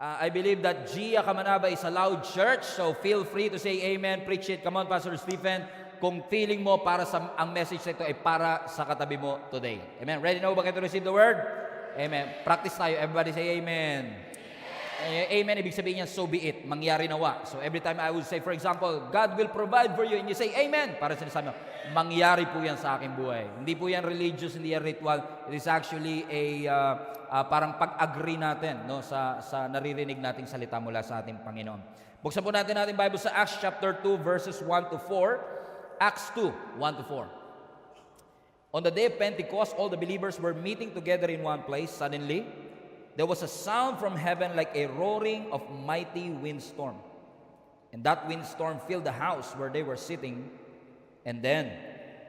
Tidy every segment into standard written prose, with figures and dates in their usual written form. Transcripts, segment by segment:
I believe that Gia Kamanaba is a loud church, so feel free to say amen, preach it. Come on, Pastor Stephen. Kung feeling mo para sa ang message na ito ay para sa katabi mo today. Amen. Ready na ba kayo to receive the word? Amen. Practice tayo. Everybody say amen. Amen, ibig sabihin niya, so be it, mangyari nawa. So every time I would say, for example, God will provide for you, and you say, amen, para sinasabi mo, mangyari po yan sa aking buhay. Hindi po yan religious, hindi yan ritual. It is actually parang pag-agree natin no, sa naririnig nating salita mula sa ating Panginoon. Buksan po natin Bible sa Acts chapter 2, verses 1 to 4. Acts 2, 1 to 4. On the day of Pentecost, all the believers were meeting together in one place. Suddenly, there was a sound from heaven like a roaring of mighty windstorm. And that windstorm filled the house where they were sitting. And then,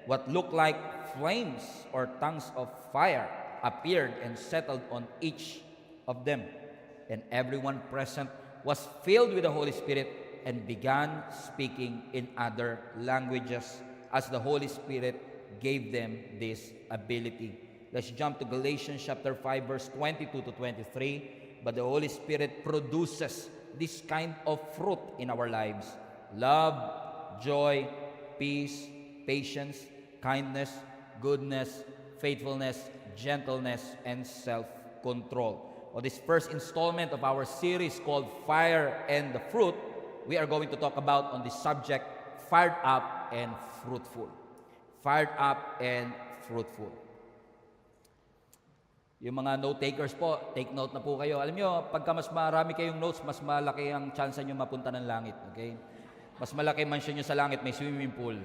what looked like flames or tongues of fire appeared and settled on each of them. And everyone present was filled with the Holy Spirit and began speaking in other languages as the Holy Spirit gave them this ability. Let's jump to Galatians chapter 5, verse 22 to 23. But the Holy Spirit produces this kind of fruit in our lives: love, joy, peace, patience, kindness, goodness, faithfulness, gentleness, and self-control. On this first installment of our series called Fire and the Fruit, we are going to talk about on the subject, fired up and fruitful. Fired up and fruitful. Yung mga note-takers po, take note na po kayo. Alam nyo, pagka mas marami kayong notes, mas malaki ang chance nyo mapunta ng langit. Okay? Mas malaki mansion nyo sa langit, may swimming pool.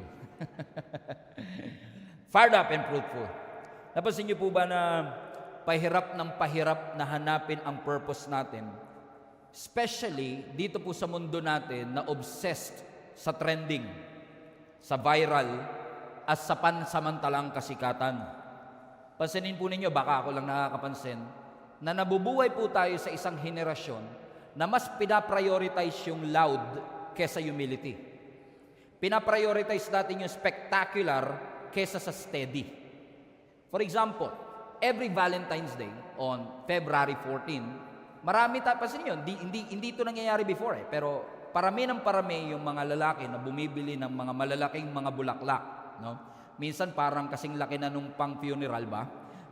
Fired up and fruitful. Napansin nyo po ba na pahirap na hanapin ang purpose natin? Especially dito po sa mundo natin na obsessed sa trending, sa viral, at sa pansamantalang kasikatan. Pansinin po ninyo, baka ako lang nakakapansin, na nabubuhay po tayo sa isang henerasyon na mas pinaprioritize yung loud kesa humility. Pinaprioritize natin yung spectacular kesa sa steady. For example, every Valentine's Day on February 14, marami tayo, pansinin nyo, hindi ito nangyayari before pero parami yung mga lalaki na bumibili ng mga malalaking mga bulaklak, no? Minsan parang kasing laki na nung pang-funeral ba?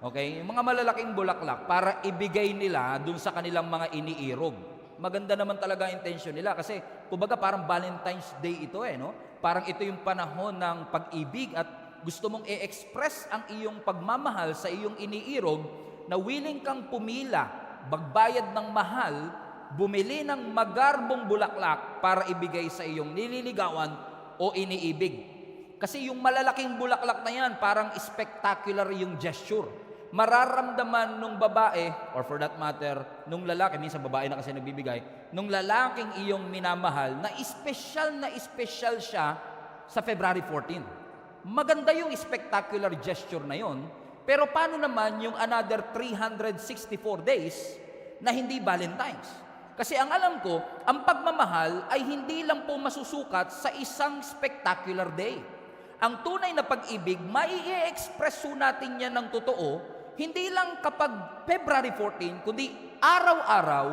Okay? Yung mga malalaking bulaklak para ibigay nila dun sa kanilang mga iniirog. Maganda naman talaga ang intention nila kasi kumbaga parang Valentine's Day ito no? Parang ito yung panahon ng pag-ibig at gusto mong i-express ang iyong pagmamahal sa iyong iniirog na willing kang pumila, magbayad ng mahal, bumili ng magarbong bulaklak para ibigay sa iyong nililigawan o iniibig. Kasi yung malalaking bulaklak na yan, parang spectacular yung gesture. Mararamdaman nung babae, or for that matter, nung lalaki, minsan babae na kasi nagbibigay, nung lalaking iyong minamahal, na espesyal siya sa February 14. Maganda yung spectacular gesture na yon, pero paano naman yung another 364 days na hindi Valentine's? Kasi ang alam ko, ang pagmamahal ay hindi lang po masusukat sa isang spectacular day. Ang tunay na pag-ibig, mai-express natin yan ng totoo, hindi lang kapag February 14, kundi araw-araw,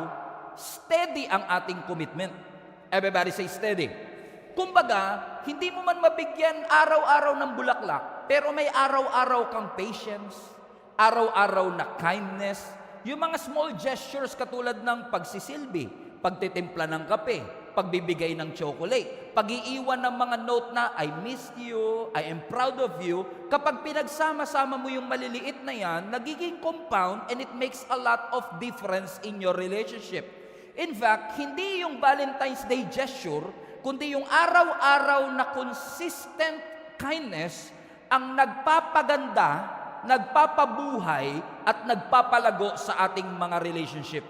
steady ang ating commitment. Everybody say steady. Kumbaga, hindi mo man mabigyan araw-araw ng bulaklak, pero may araw-araw kang patience, araw-araw na kindness, yung mga small gestures katulad ng pagsisilbi, pagtitimpla ng kape, pagbibigay ng chocolate, pag-iiwan ng mga note na, I missed you, I am proud of you. Kapag pinagsama-sama mo yung maliliit na yan, nagiging compound and it makes a lot of difference in your relationship. In fact, hindi yung Valentine's Day gesture, kundi yung araw-araw na consistent kindness ang nagpapaganda, nagpapabuhay, at nagpapalago sa ating mga relationship.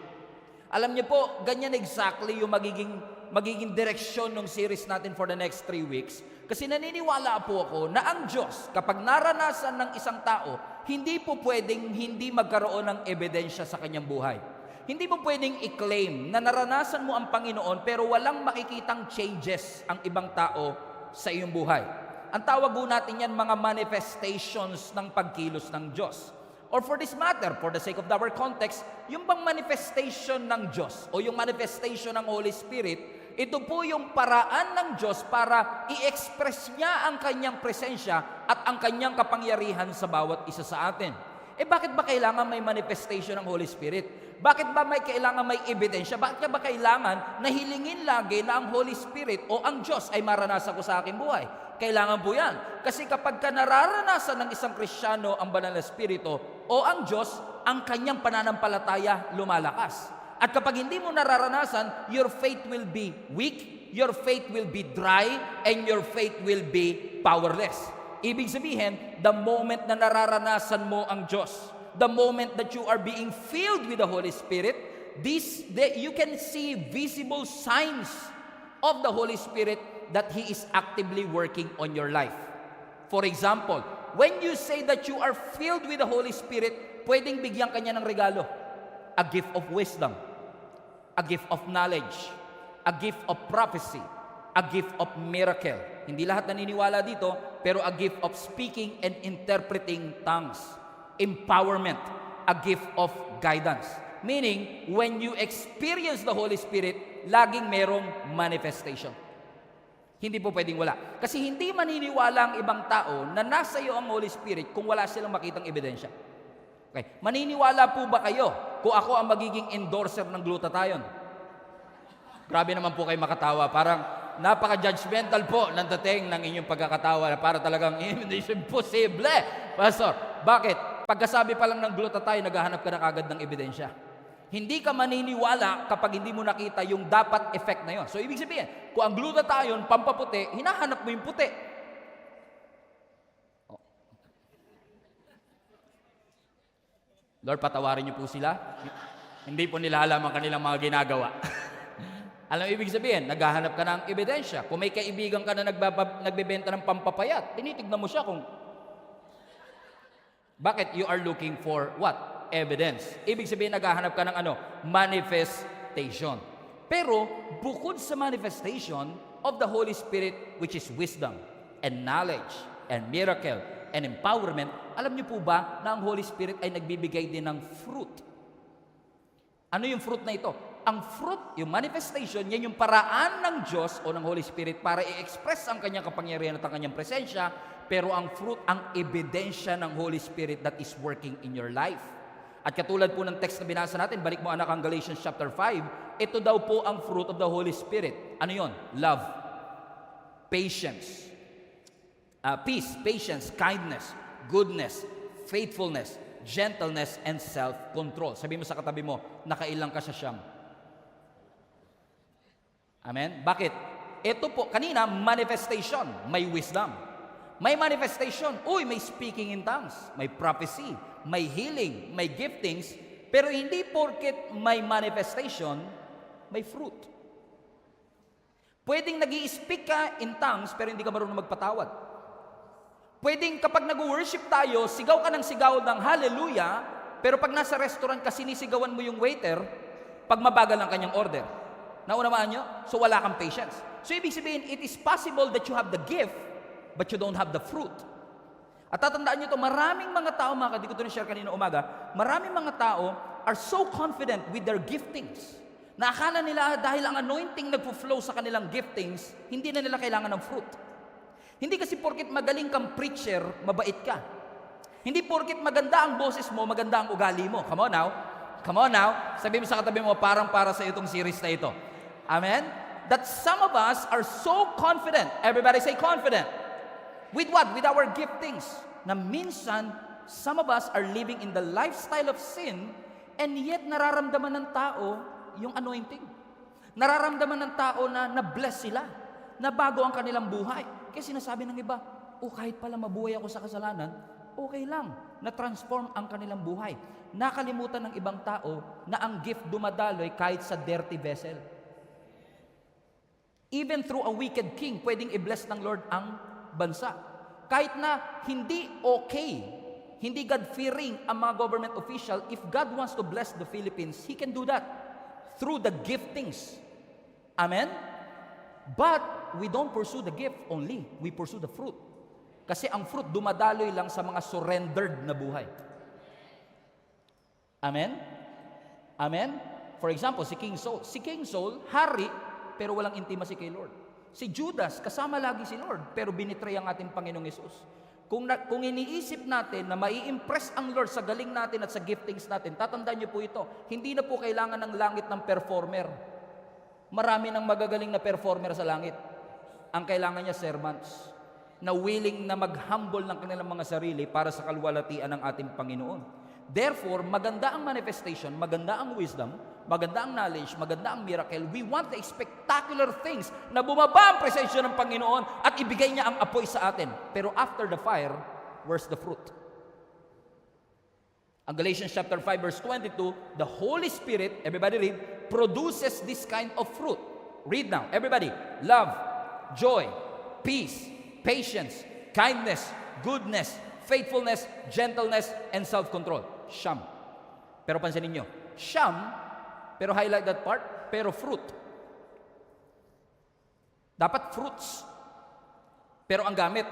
Alam niyo po, ganyan exactly yung magiging direksyon ng series natin for the next 3 weeks. Kasi naniniwala po ako na ang Diyos, kapag naranasan ng isang tao, hindi po pwedeng hindi magkaroon ng ebidensya sa kanyang buhay. Hindi mo pwedeng i-claim na naranasan mo ang Panginoon pero walang makikitang changes ang ibang tao sa iyong buhay. Ang tawag po natin yan mga manifestations ng pagkilos ng Diyos. Or for this matter, for the sake of our context, yung bang manifestation ng Diyos o yung manifestation ng Holy Spirit, ito po yung paraan ng Diyos para i-express niya ang kanyang presensya at ang kanyang kapangyarihan sa bawat isa sa atin. Bakit ba kailangan may manifestation ng Holy Spirit? Bakit ba kailangan may ebidensya? Bakit ba kailangan na hilingin lagi na ang Holy Spirit o ang Diyos ay maranasan ko sa aking buhay? Kailangan po yan. Kasi kapag ka nararanasan ng isang Kristiyano ang banal na Espiritu o ang Diyos, ang kanyang pananampalataya lumalakas. At kapag hindi mo nararanasan, your faith will be weak, your faith will be dry, and your faith will be powerless. Ibig sabihin, the moment na nararanasan mo ang Diyos, the moment that you are being filled with the Holy Spirit, you can see visible signs of the Holy Spirit that He is actively working on your life. For example, when you say that you are filled with the Holy Spirit, pwedeng bigyan ka niya ng regalo. A gift of wisdom, a gift of knowledge, a gift of prophecy, a gift of miracle. Hindi lahat naniniwala dito, pero a gift of speaking and interpreting tongues. Empowerment, a gift of guidance. Meaning, when you experience the Holy Spirit, laging merong manifestation. Hindi po pwedeng wala. Kasi hindi maniniwala ang ibang tao na nasa iyo ang Holy Spirit kung wala silang makitang ebidensya. Okay. Maniniwala po ba kayo kung ako ang magiging endorser ng glutathione? Grabe naman po kayo makatawa. Parang napaka-judgmental po ng dating ng inyong pagkakatawa na para talagang hindi imposible. Pastor, bakit? Pagkasabi pa lang ng glutathione, naghahanap ka na kagad ng ebidensya. Hindi ka maniniwala kapag hindi mo nakita yung dapat effect na yon. So, ibig sabihin, kung ang glutathione, pampaputi, hinahanap mo yung puti. Oh. Lord, patawarin niyo po sila. Hindi po nila alam ang kanilang mga ginagawa. Alam ibig sabihin, naghahanap ka ng ebidensya. Kung may kaibigan ka na nagbebenta ng pampapayat, tinitignan mo siya kung bakit you are looking for what? Evidence. Ibig sabihin, naghahanap ka ng manifestation. Pero, bukod sa manifestation of the Holy Spirit, which is wisdom, and knowledge, and miracle, and empowerment, alam niyo po ba na ang Holy Spirit ay nagbibigay din ng fruit? Ano yung fruit na ito? Ang fruit, yung manifestation, yan yung paraan ng Diyos o ng Holy Spirit para i-express ang kanyang kapangyarihan at ang kanyang presensya, pero ang fruit, ang ebidensya ng Holy Spirit that is working in your life. At katulad po ng text na binasa natin, balik mo anak ang Galatians chapter 5, ito daw po ang fruit of the Holy Spirit. Ano yon? Love, patience, peace, patience, kindness, goodness, faithfulness, gentleness, and self-control. Sabi mo sa katabi mo, nakailang ka sa siyam. Amen? Bakit? Ito po, kanina, manifestation, may wisdom. May manifestation, may speaking in tongues, may prophecy, may healing, may giftings, pero hindi porket may manifestation, may fruit. Pwedeng nag-i-speak ka in tongues, pero hindi ka marunong magpatawad. Pwedeng kapag nag-worship tayo, sigaw ka ng sigaw ng hallelujah, pero pag nasa restaurant ka, sinisigawan mo yung waiter, pag mabagal ang kanyang order. Naunawaan nyo? So wala kang patience. So ibig sabihin, it is possible that you have the gift, but you don't have the fruit. At tatandaan nyo ito, maraming mga tao, di ko ito na-share kanina umaga, maraming mga tao are so confident with their giftings, na akala nila dahil ang anointing nagpo-flow sa kanilang giftings, hindi na nila kailangan ng fruit. Hindi kasi porkit magaling kang preacher, mabait ka. Hindi porkit maganda ang boses mo, maganda ang ugali mo. Come on now. Come on now. Sabi mo sa katabi mo, parang para sa itong series na ito. Amen? That some of us are so confident. Everybody say confident. With what? With our giftings. Na minsan, some of us are living in the lifestyle of sin and yet nararamdaman ng tao yung anointing. Nararamdaman ng tao na na-bless sila, na bago ang kanilang buhay. Kaya sinasabi ng iba, kahit pala mabuhay ako sa kasalanan, okay lang, na-transform ang kanilang buhay. Nakalimutan ng ibang tao na ang gift dumadaloy kahit sa dirty vessel. Even through a wicked king, pwedeng i-bless ng Lord ang bansa. Kahit na hindi okay, hindi God-fearing ang mga government official, if God wants to bless the Philippines, He can do that through the giftings. Amen? But we don't pursue the gift only, we pursue the fruit. Kasi ang fruit dumadaloy lang sa mga surrendered na buhay. Amen? Amen? For example, si King Saul. Si King Saul, hari, pero walang intimacy kay Lord. Si Judas, kasama lagi si Lord, pero binitray ang ating Panginoong Yesus. Kung iniisip natin na mai-impress ang Lord sa galing natin at sa giftings natin, tatandaan niyo po ito, hindi na po kailangan ng langit ng performer. Marami ng magagaling na performer sa langit. Ang kailangan niya, servants, na willing na mag-humble ng kanilang mga sarili para sa kalwalatian ng ating Panginoon. Therefore, maganda ang manifestation, maganda ang wisdom, maganda ang knowledge, maganda ang miracle. We want the spectacular things na bumaba ang presensya ng Panginoon at ibigay niya ang apoy sa atin. Pero after the fire, where's the fruit? Ang Galatians chapter 5 verse 22, the Holy Spirit, everybody read, produces this kind of fruit. Read now, everybody. Love, joy, peace, patience, kindness, goodness, faithfulness, gentleness, and self-control. Siyam. Pero pansinin nyo, siyam, pero highlight that part, pero fruit. Dapat fruits. Pero ang gamit,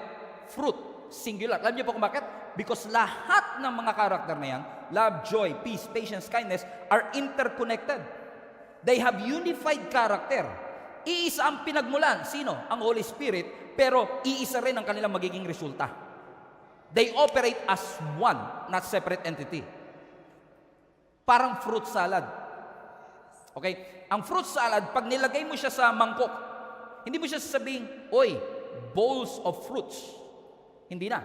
fruit, singular. Alam niyo po kung bakit? Because lahat ng mga karakter na yan, love, joy, peace, patience, kindness, are interconnected. They have unified character. Iisa ang pinagmulan. Sino? Ang Holy Spirit, pero iisa rin ang kanilang magiging resulta. They operate as one, not separate entity. Parang fruit salad. Okay? Ang fruit salad, pag nilagay mo siya sa mangkok, hindi mo siya sasabihin, oy, bowls of fruits. Hindi na.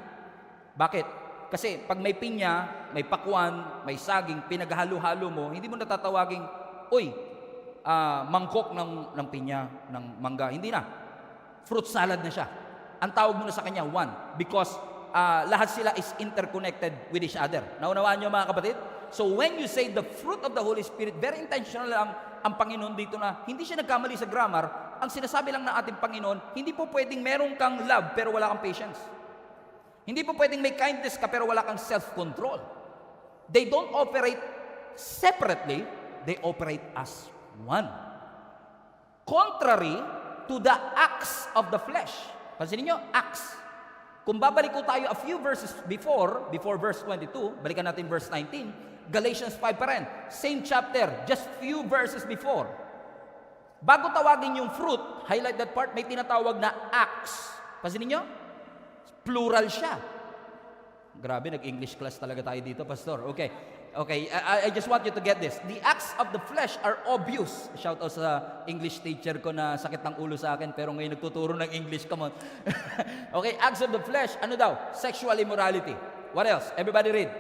Bakit? Kasi pag may pinya, may pakwan, may saging, pinaghalo-halo mo, hindi mo natatawaging, oy, mangkok ng pinya, ng mangga. Hindi na. Fruit salad na siya. Ang tawag mo na sa kanya, one. Because lahat sila is interconnected with each other. Naunawaan niyo mga kapatid? So when you say the fruit of the Holy Spirit, very intentional lang ang Panginoon dito na hindi siya nagkamali sa grammar. Ang sinasabi lang ng ating Panginoon, hindi po pwedeng meron kang love pero wala kang patience. Hindi po pwedeng may kindness ka pero wala kang self-control. They don't operate separately, they operate as one. Contrary to the acts of the flesh. Pansinin niyo, acts. Kung babalik ko tayo a few verses before verse 22, balikan natin verse 19, Galatians 5 pa rin. Same chapter, just few verses before. Bago tawagin yung fruit, highlight that part, may tinatawag na acts. Pansinin niyo? Plural siya. Grabe, nag-English class talaga tayo dito, Pastor. Okay, I just want you to get this. The acts of the flesh are obvious. Shout out sa English teacher ko na sakit ng ulo sa akin, pero ngayon nagtuturo ng English, come on. Okay, acts of the flesh, ano daw? Sexual immorality. What else? Everybody read.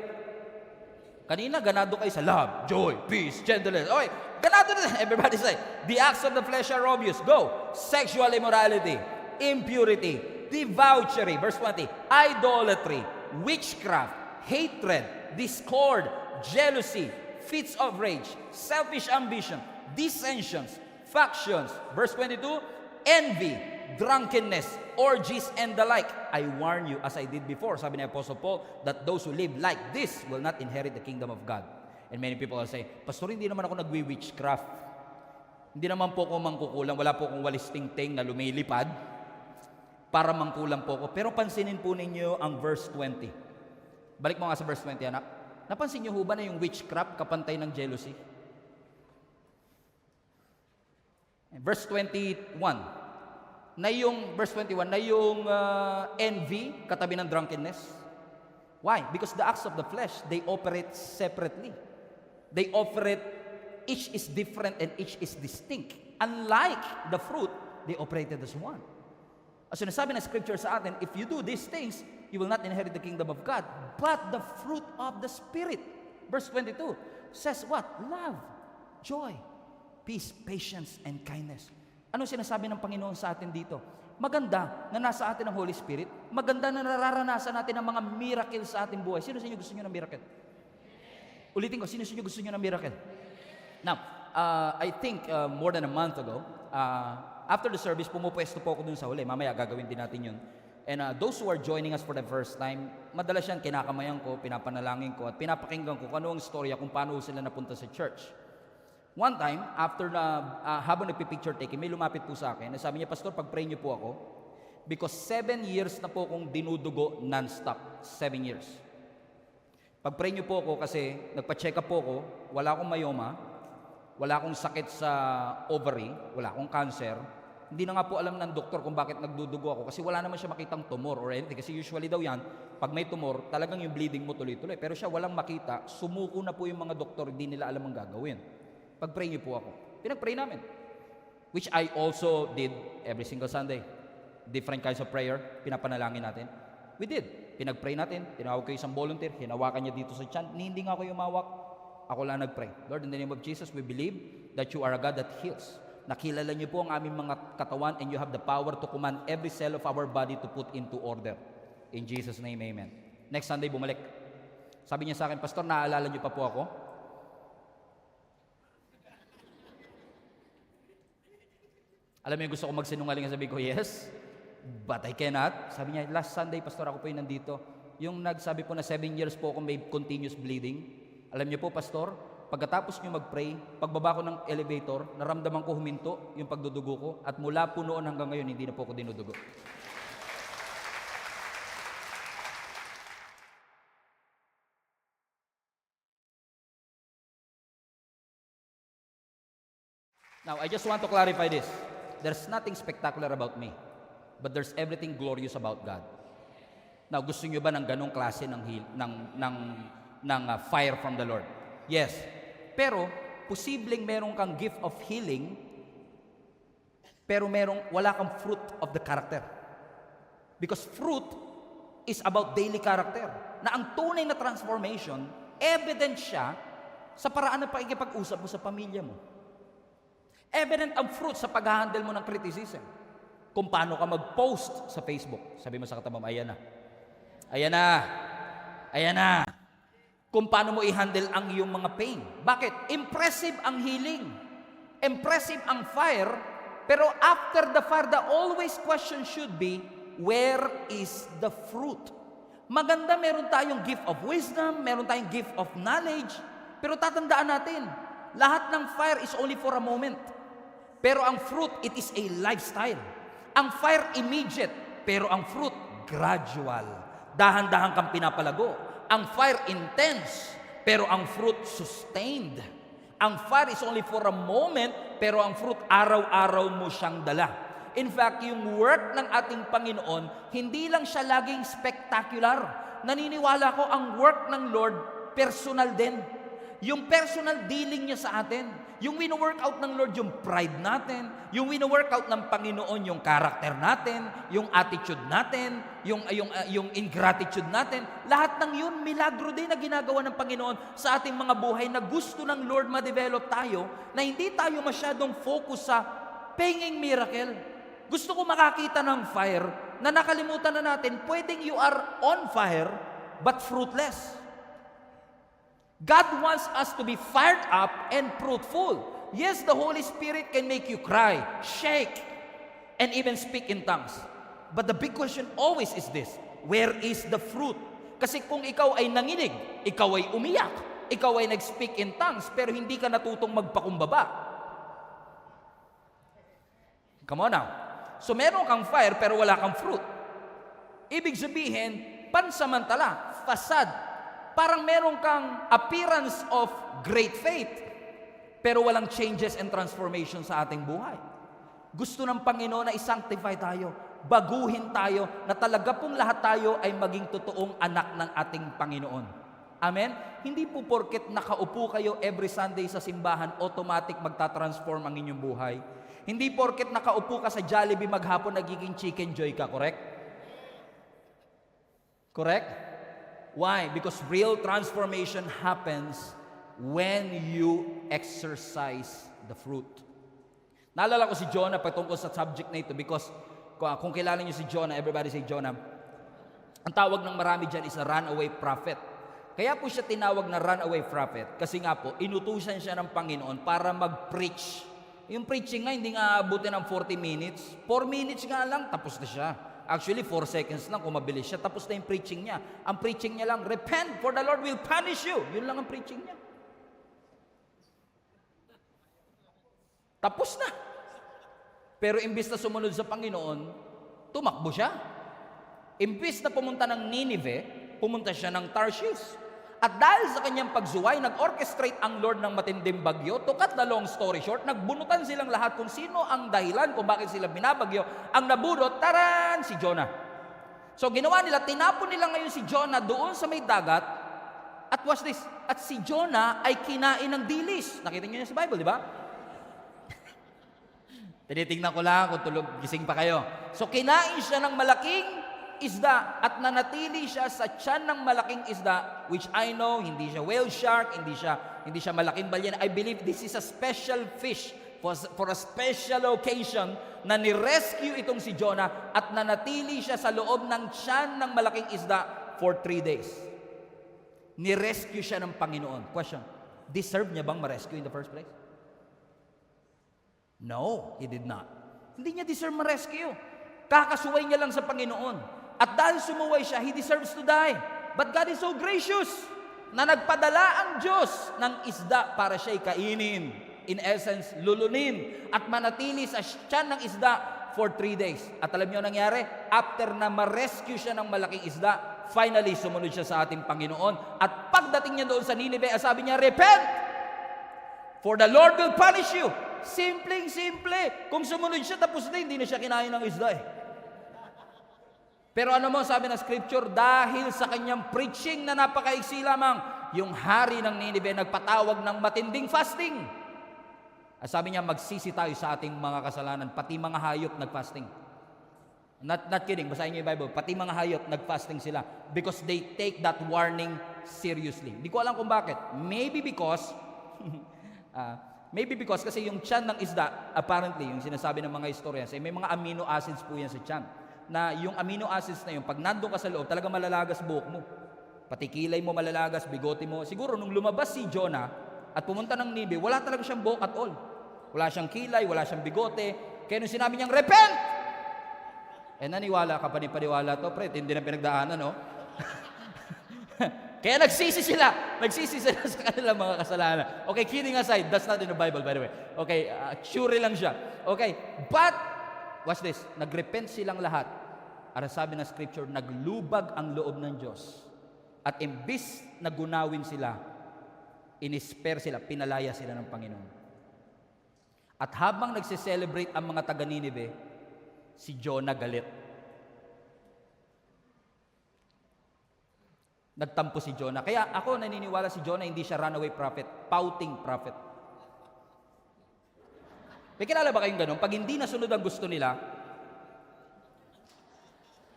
Kanina, ganado kayo sa love, joy, peace, gentleness. Okay, ganado na. Everybody say, the acts of the flesh are obvious. Go. Sexual immorality, impurity, debauchery, verse 20, idolatry, witchcraft, hatred, discord, jealousy, fits of rage, selfish ambition, dissensions, factions, verse 22, envy, drunkenness, orgies, and the like. I warn you, as I did before, sabi ni Apostle Paul, that those who live like this will not inherit the kingdom of God. And many people will say, Pastor, hindi naman ako nagwi-witchcraft. Hindi naman po ako mangkukulang, wala po akong walis ting-ting na lumilipad para mangkulang po ako. Pero pansinin po ninyo ang verse 20. Balik mo nga sa verse 20, anak. Napansin niyo ho ba na yung witchcraft kapantay ng jealousy? Verse 21, na yung, verse 21, na yung envy, katabi ng drunkenness. Why? Because the acts of the flesh, they operate separately. They operate, each is different and each is distinct. Unlike the fruit, they operated as one. As sinasabi ng scripture sa atin, if you do these things, you will not inherit the kingdom of God. But the fruit of the Spirit, verse 22, says what? Love, joy, peace, patience, and kindness. Ano sinasabi ng Panginoon sa atin dito? Maganda na nasa atin ang Holy Spirit. Maganda na nararanasan natin ang mga miracle sa ating buhay. Sino sa inyo gusto nyo ng miracle? Ulitin ko, sino sa inyo gusto nyo ng miracle? Now, I think more than a month ago, after the service, pumupwesto po ako dun sa huli. Mamaya, gagawin din natin yun. And those who are joining us for the first time, madalas yan, kinakamayan ko, pinapanalangin ko, at pinapakinggan ko kung ano ang storya kung paano sila napunta sa church. One time, after habang nagpipicture taking, may lumapit po sa akin, sabi niya, Pastor, pag-pray niyo po ako, because 7 years na po akong dinudugo non-stop. 7 years. Pag-pray niyo po ako kasi nagpa-check up po ako, wala akong myoma, wala akong sakit sa ovary, wala akong cancer. Hindi na nga po alam ng doktor kung bakit nagdudugo ako kasi wala naman siya makitang tumor or anything. Kasi usually daw yan, pag may tumor, talagang yung bleeding mo tuloy-tuloy. Pero siya walang makita, sumuko na po yung mga doktor, hindi nila alam ang gagawin. Pag-pray niyo po ako. Pinag-pray namin. Which I also did every single Sunday. Different kinds of prayer, pinapanalangin natin. We did. Pinag-pray natin, tinawag ko isang volunteer, hinawakan niya dito sa tiyan, hindi nga ako yumawak. Ako lang nag-pray. Lord, in the name of Jesus, we believe that you are a God that heals. Nakilala niyo po ang aming mga katawan and you have the power to command every cell of our body to put into order. In Jesus' name, amen. Next Sunday, bumalik. Sabi niya sa akin, Pastor, naaalala niyo pa po ako? Alam mo yung gusto ko magsinungaling, sabi ko, yes, but I cannot. Sabi niya, last Sunday, Pastor, ako po yung nandito. Yung nagsabi po na 7 years po ako may continuous bleeding. Alam niyo po, Pastor, pagkatapos niyo mag-pray, pagbaba ko ng elevator, naramdaman ko huminto yung pagdudugo ko at mula po noon hanggang ngayon, hindi na po ako dinudugo. Now, I just want to clarify this. There's nothing spectacular about me, but there's everything glorious about God. Now, gusto niyo ba ng ganong klase ng fire from the Lord? Yes. Pero, posibleng meron kang gift of healing, pero wala kang fruit of the character. Because fruit is about daily character. Na ang tunay na transformation, evident siya sa paraan ng pakikipag-usap mo sa pamilya mo. Evident ang fruit sa pag-handle mo ng criticism. Kung paano ka mag-post sa Facebook. Sabi mo sa katabi mo, ayan na. Ayan na. Ayan na. Kung paano mo i-handle ang iyong mga pain. Bakit? Impressive ang healing. Impressive ang fire. Pero after the fire, the always question should be, where is the fruit? Maganda, meron tayong gift of wisdom, meron tayong gift of knowledge, pero tatandaan natin, lahat ng fire is only for a moment. Pero ang fruit, it is a lifestyle. Ang fire, immediate. Pero ang fruit, gradual. Dahan-dahan kang pinapalago. Ang fire, intense. Pero ang fruit, sustained. Ang fire is only for a moment, pero ang fruit, araw-araw mo siyang dala. In fact, yung work ng ating Panginoon, hindi lang siya laging spectacular. Naniniwala ko, ang work ng Lord, personal din. Yung personal dealing niya sa atin. Yung wino-work out ng Lord, yung pride natin. Yung wino-work out ng Panginoon, yung character natin, yung attitude natin, yung ingratitude natin. Lahat ng yun, milagro din na ginagawa ng Panginoon sa ating mga buhay na gusto ng Lord ma-develop tayo, na hindi tayo masyadong focus sa paying miracle. Gusto ko makakita ng fire na nakalimutan na natin, pwedeng you are on fire, but fruitless. God wants us to be fired up and fruitful. Yes, the Holy Spirit can make you cry, shake, and even speak in tongues. But the big question always is this, where is the fruit? Kasi kung ikaw ay nanginig, ikaw ay umiyak, ikaw ay nag-speak in tongues, pero hindi ka natutong magpakumbaba. Come on now. So meron kang fire pero wala kang fruit. Ibig sabihin, pansamantala, facade. Parang meron kang appearance of great faith, pero walang changes and transformation sa ating buhay. Gusto ng Panginoon na i-sanctify tayo, baguhin tayo, na talaga pong lahat tayo ay maging totoong anak ng ating Panginoon. Amen? Hindi po porket nakaupo kayo every Sunday sa simbahan, automatic magta-transform ang inyong buhay. Hindi porket nakaupo ka sa Jollibee maghapon, nagiging Chicken Joy ka, correct? Correct? Why? Because real transformation happens when you exercise the fruit. Naalala ko si Jonah patungkol sa subject na ito because kung kilala niyo si Jonah, everybody say Jonah, ang tawag ng marami dyan is a runaway prophet. Kaya po siya tinawag na runaway prophet kasi nga po, inutusan siya ng Panginoon para mag-preach. Yung preaching nga, hindi nga aabutin ng 40 minutes. 4 minutes nga lang, tapos na siya. Actually, 4 seconds lang kung mabilis siya. Tapos na yung preaching niya. Ang preaching niya lang, repent for the Lord will punish you. Yun lang ang preaching niya. Tapos na. Pero imbis na sumunod sa Panginoon, tumakbo siya. Imbis na pumunta ng Nineveh, pumunta siya ng Tarshish. At dahil sa kanyang pagsuway, nag-orchestrate ang Lord ng matinding bagyo. To cut the long story short, nagbunutan silang lahat kung sino ang dahilan kung bakit sila binabagyo. Ang nabunot, taran, si Jonah. So ginawa nila, tinapon nila ngayon si Jonah doon sa may dagat. At watch this, at si Jonah ay kinain ng dilis. Nakita niyo yan sa Bible, di ba? Tinitingnan ko lang kung gising pa kayo. So kinain siya ng malaking isda at nanatili siya sa tiyan ng malaking isda, which I know, hindi siya whale shark, hindi siya malaking balyan. I believe this is a special fish for a special occasion na ni-rescue itong si Jonah at nanatili siya sa loob ng tiyan ng malaking isda for 3 days. Ni-rescue siya ng Panginoon. Question, deserve niya bang ma-rescue in the first place? No, he did not. Hindi niya deserve ma-rescue. Kakasuway niya lang sa Panginoon. At dahil sumuway siya, he deserves to die. But God is so gracious na nagpadala ang Diyos ng isda para siya'y kainin. In essence, lulunin at manatili sa tiyan ng isda for 3 days. At alam niyo nangyari? After na ma-rescue siya ng malaking isda, finally sumunod siya sa ating Panginoon. At pagdating niya doon sa Nineveh, sabi niya, repent! For the Lord will punish you. Simpleng-simple. Kung sumunod siya, tapos na, hindi na siya kinain ng isda eh. Pero ano mo, sabi ng scripture, dahil sa kanyang preaching na napakaiksi lamang, yung hari ng Nineveh nagpatawag ng matinding fasting. At sabi niya, magsisi tayo sa ating mga kasalanan, pati mga hayop nag-fasting. Not kidding, basahin niyo yung Bible, pati mga hayop nag-fasting sila because they take that warning seriously. Hindi ko alam kung bakit. Maybe because kasi yung tiyan ng isda, apparently, yung sinasabi ng mga historians, may mga amino acids po yan sa tiyan. Na yung amino acids na yun, pag nandun ka sa loob, talaga malalagas buhok mo. Pati kilay mo malalagas, bigote mo. Siguro nung lumabas si Jonah at pumunta ng Nineveh, wala talaga siyang buhok at all. Wala siyang kilay, wala siyang bigote. Kaya nung sinabi niyang, repent! Naniwala ka pa ni paniwala to, pre, hindi na pinagdaanan, no? Kaya nagsisi sila sa kanilang mga kasalanan. Okay, kidding aside, that's not in the Bible, by the way. Okay, sure lang siya. Okay, but watch this, nagrepent silang lahat. At sabi ng scripture, naglubag ang loob ng Diyos. At imbis na gunawin sila, inisper sila, pinalaya sila ng Panginoon. At habang nagse-celebrate ang mga taga Nineveh, si Jonah galit. Nagtampo si Jonah. Kaya ako naniniwala si Jonah, hindi siya runaway prophet, pouting prophet. May kilala ba kayong ganun? Pag hindi nasunod ang gusto nila,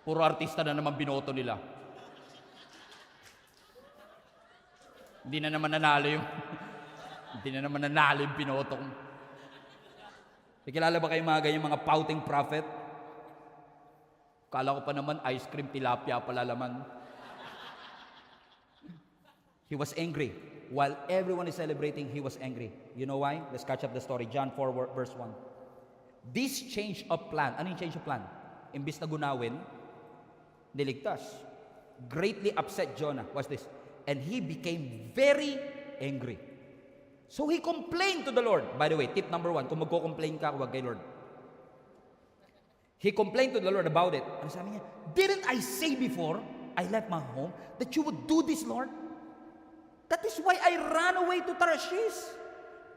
puro artista na naman binoto nila. Hindi na naman nanalo yung binoto ko. May kilala ba kayong mga ganyan, mga pouting prophet? Kala ko pa naman, ice cream, tilapia pala laman. He was angry. While everyone is celebrating, he was angry. You know why? Let's catch up the story. John 4, verse 1. This change of plan. Ano yung change of plan? Imbis na gunawin, niligtas. Greatly upset Jonah. What's this? And he became very angry. So he complained to the Lord. By the way, tip number 1, kung magko-complain ka, huwag kay Lord. He complained to the Lord about it. Ano sabi niya? Didn't I say before I left my home that you would do this, Lord? That is why I ran away to Tarshish.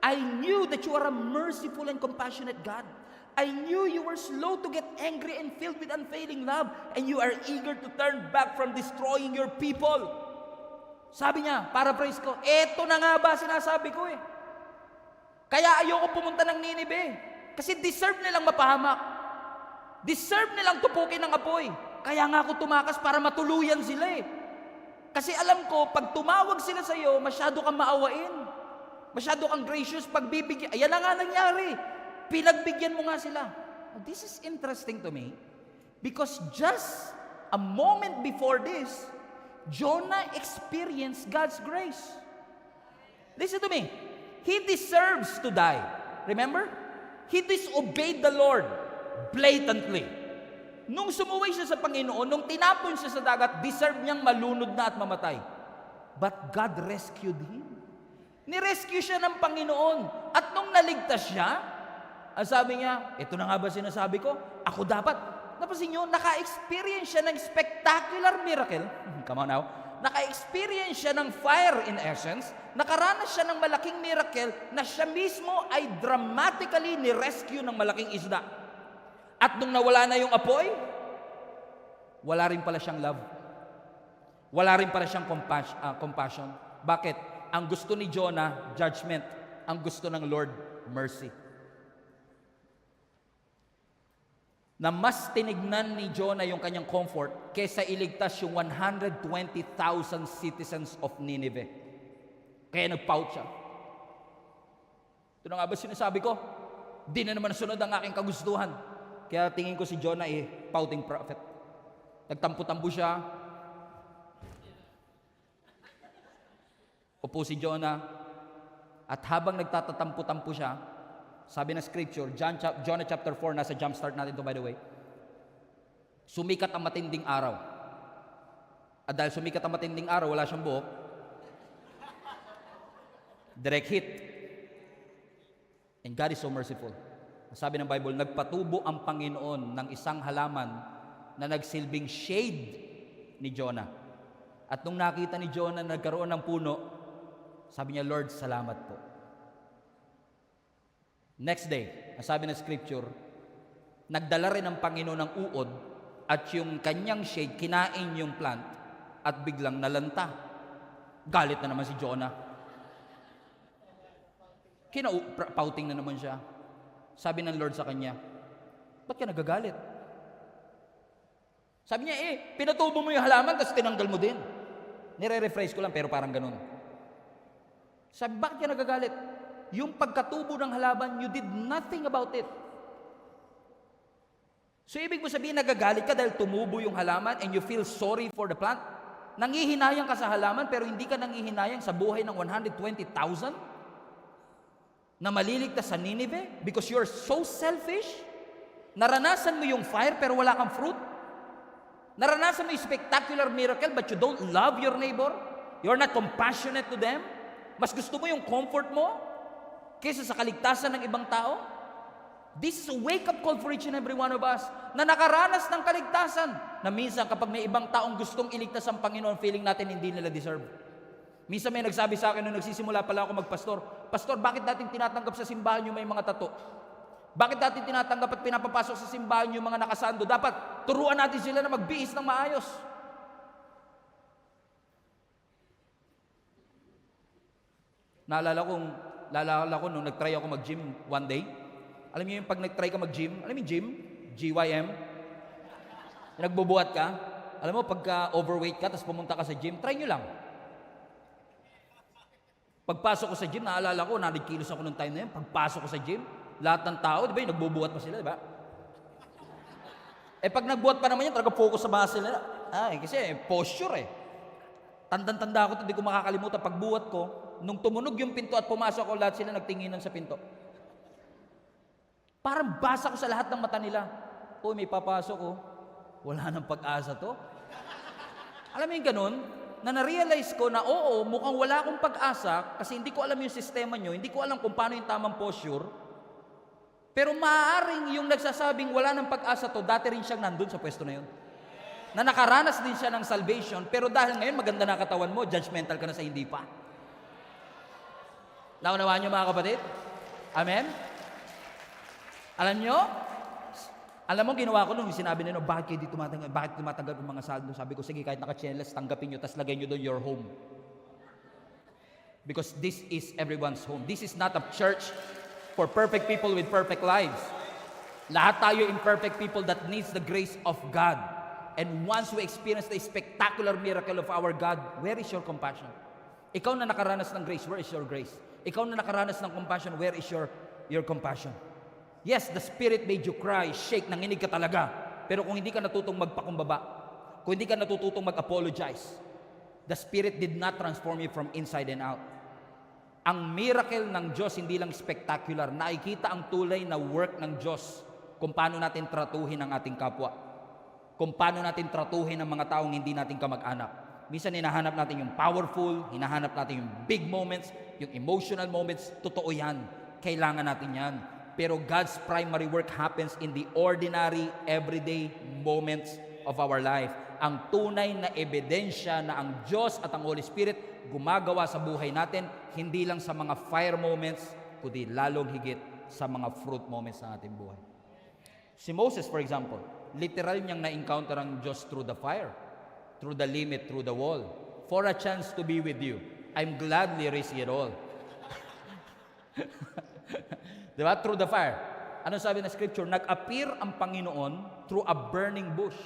I knew that you are a merciful and compassionate God. I knew you were slow to get angry and filled with unfailing love, and you are eager to turn back from destroying your people. Sabi niya, paraphrase ko, eto na nga ba sinasabi ko eh. Kaya ayoko pumunta ng Nineveh. Kasi deserve nilang mapahamak. Deserve nilang tupukin ng apoy. Kaya nga ako tumakas para matuluyan sila eh. Kasi alam ko, pag tumawag sila sa iyo, masyado kang maawain. Masyado kang gracious, pagbibigyan. Ayan na nga nangyari. Pinagbigyan mo nga sila. This is interesting to me because just a moment before this, Jonah experienced God's grace. Listen to me. He deserves to die. Remember? He disobeyed the Lord blatantly. Nung sumuway siya sa Panginoon, nung tinapon siya sa dagat, deserve niyang malunod na at mamatay. But God rescued him. Nirescue siya ng Panginoon. At nung naligtas siya, ang sabi niya, ito na nga ba sinasabi ko? Ako dapat. Napansin niyo, naka-experience siya ng spectacular miracle. Come on now. naka-experience siya ng fire in essence, nakaranas siya ng malaking miracle na siya mismo ay dramatically ni-rescue ng malaking isda. At nung nawala na yung apoy, wala rin pala siyang love. Wala rin pala siyang compassion. Bakit? Ang gusto ni Jonah, judgment. Ang gusto ng Lord, mercy. Na mas tinignan ni Jonah yung kanyang comfort kaysa iligtas yung 120,000 citizens of Nineveh. Kaya nag-pout siya. Ito na nga ba sinasabi ko? Di na naman nasunod ang aking kagustuhan. Kaya tingin ko si Jonah pouting prophet. Nagtampo-tampo siya. Upo si Jonah. At habang nagtatatampo-tampo siya, sabi ng scripture, Jonah chapter 4, nasa jumpstart natin to by the way. Sumikat ang matinding araw. At dahil sumikat ang matinding araw, wala siyang buhok. Direct hit. And God is so merciful. Sabi ng Bible, nagpatubo ang Panginoon ng isang halaman na nagsilbing shade ni Jonah. At nung nakita ni Jonah na nagkaroon ng puno, sabi niya, Lord, salamat po. Next day, sabi ng scripture, nagdala rin ang Panginoon ng uod at yung kanyang shade, kinain yung plant at biglang nalanta. Galit na naman si Jonah. Pouting na naman siya. Sabi ng Lord sa kanya, ba't ka nagagalit? Sabi niya, pinatubo mo yung halaman tapos tinanggal mo din. Nire-rephrase ko lang pero parang ganun. Sabi, bakit ka nagagalit? Yung pagkatubo ng halaman, you did nothing about it. So, ibig mo sabihin, nagagalit ka dahil tumubo yung halaman and you feel sorry for the plant? Nangihinayang ka sa halaman pero hindi ka nangihinayang sa buhay ng 120,000 na maliligtas sa Nineveh because you're so selfish? Naranasan mo yung fire pero wala kang fruit? Naranasan mo yung spectacular miracle but you don't love your neighbor? You're not compassionate to them? Mas gusto mo yung comfort mo kaysa sa kaligtasan ng ibang tao? This is a wake-up call for each and every one of us na nakaranas ng kaligtasan na minsan kapag may ibang taong gustong iligtas ang Panginoon, feeling natin hindi nila deserve. Minsan may nagsabi sa akin nung nagsisimula pala ako magpastor, Pastor, bakit dating tinatanggap sa simbahan yung may mga tato? Bakit dating tinatanggap at pinapapasok sa simbahan yung mga nakasando? Dapat turuan natin sila na magbihis ng maayos. Naalala ko nung nag-try ako mag-gym one day. Alam niyo yung pag nag-try ka mag-gym, alam niyo gym? GYM? Nagbubuhat ka. Alam mo, pagka overweight ka, tapos pumunta ka sa gym, try nyo lang. Pagpasok ko sa gym, naalala ko, 100 kilos ako nung time na yun. Pagpasok ko sa gym, lahat ng tao, di ba, yung nagbubuhat pa sila, di ba? Pag nagbuhat pa naman yan, talaga focus sa muscle nila. Kasi posture Tandang-tanda ako, hindi ko makakalimutan. Pagbuhat ko, nung tumunog yung pinto at pumasok ko, lahat sila nagtinginan sa pinto. Parang basa ko sa lahat ng mata nila. May papasok wala nang pag-asa to. Alam mo yung ganun? Na na-realize ko na mukhang wala akong pag-asa kasi hindi ko alam yung sistema nyo, hindi ko alam kung paano yung tamang posture. Pero maaaring yung nagsasabing wala nang pag-asa to, dati rin siyang nandun sa pwesto na yun. Na nakaranas din siya ng salvation, pero dahil ngayon maganda na katawan mo, judgmental ka na sa hindi pa. Naunawaan nyo mga kapatid? Amen? Alam mo, ginawa ko nung sinabi nila, bakit tumatanggap yung mga saldo? Sabi ko, sige, kahit naka-chainless, tanggapin nyo, tas lagay nyo doon your home. Because this is everyone's home. This is not a church for perfect people with perfect lives. Lahat tayo imperfect people that needs the grace of God. And once we experience the spectacular miracle of our God, where is your compassion? Ikaw na nakaranas ng grace, where is your grace? Ikaw na nakaranas ng compassion, where is your compassion? Yes, the Spirit made you cry, shake, nanginig ka talaga. Pero kung hindi ka natutong magpakumbaba, kung hindi ka natututong mag-apologize, the Spirit did not transform you from inside and out. Ang miracle ng Diyos hindi lang spectacular, nakikita ang tulay na work ng Diyos kung paano natin tratuhin ang ating kapwa. Kung paano natin tratuhin ang mga taong hindi natin kamag-anak. Minsan hinahanap natin yung powerful, hinahanap natin yung big moments, yung emotional moments. Totoo yan. Kailangan natin yan. Pero God's primary work happens in the ordinary, everyday moments of our life. ang tunay na ebidensya na ang Diyos at ang Holy Spirit gumagawa sa buhay natin, hindi lang sa mga fire moments, kundi lalong higit sa mga fruit moments ng ating buhay. Si Moses, for example, literal niyang na-encounter ang Diyos through the fire, through the limit, through the wall. For a chance to be with you, I'm gladly risk it all. Diba? Through the fire. Ano sabi ng scripture? Nag-appear ang Panginoon through a burning bush.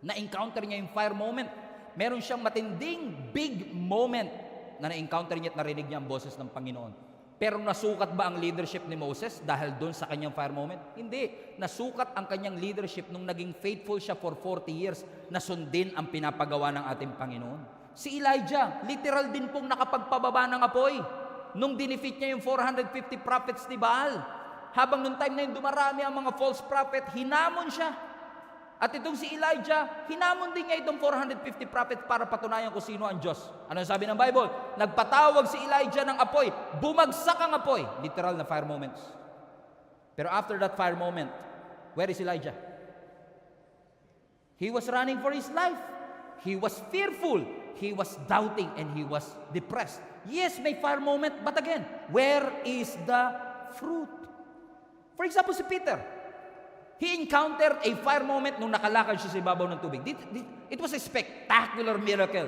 Na-encounter niya yung fire moment. Meron siyang matinding big moment na na-encounter niya at narinig niya ang boses ng Panginoon. Pero nasukat ba ang leadership ni Moses dahil doon sa kanyang fire moment? Hindi. Nasukat ang kanyang leadership nung naging faithful siya for 40 years na sundin ang pinapagawa ng ating Panginoon. Si Elijah, literal din pong nakapagpababa ng apoy nung dinefeat niya yung 450 prophets ni Baal. Habang nung time na yun dumarami ang mga false prophet, hinamon siya. At itong si Elijah, hinamon din niya itong 450 prophets para patunayan kung sino ang Diyos. Ano sabi ng Bible? Nagpatawag si Elijah ng apoy, bumagsak ang apoy. Literal na fire moments. Pero after that fire moment, where is Elijah? He was running for his life. He was fearful. He was doubting and he was depressed. Yes, may fire moment, but again, where is the fruit? For example, si Peter. He encountered a fire moment nung nakalakad siya sa ibabaw ng tubig. It was a spectacular miracle.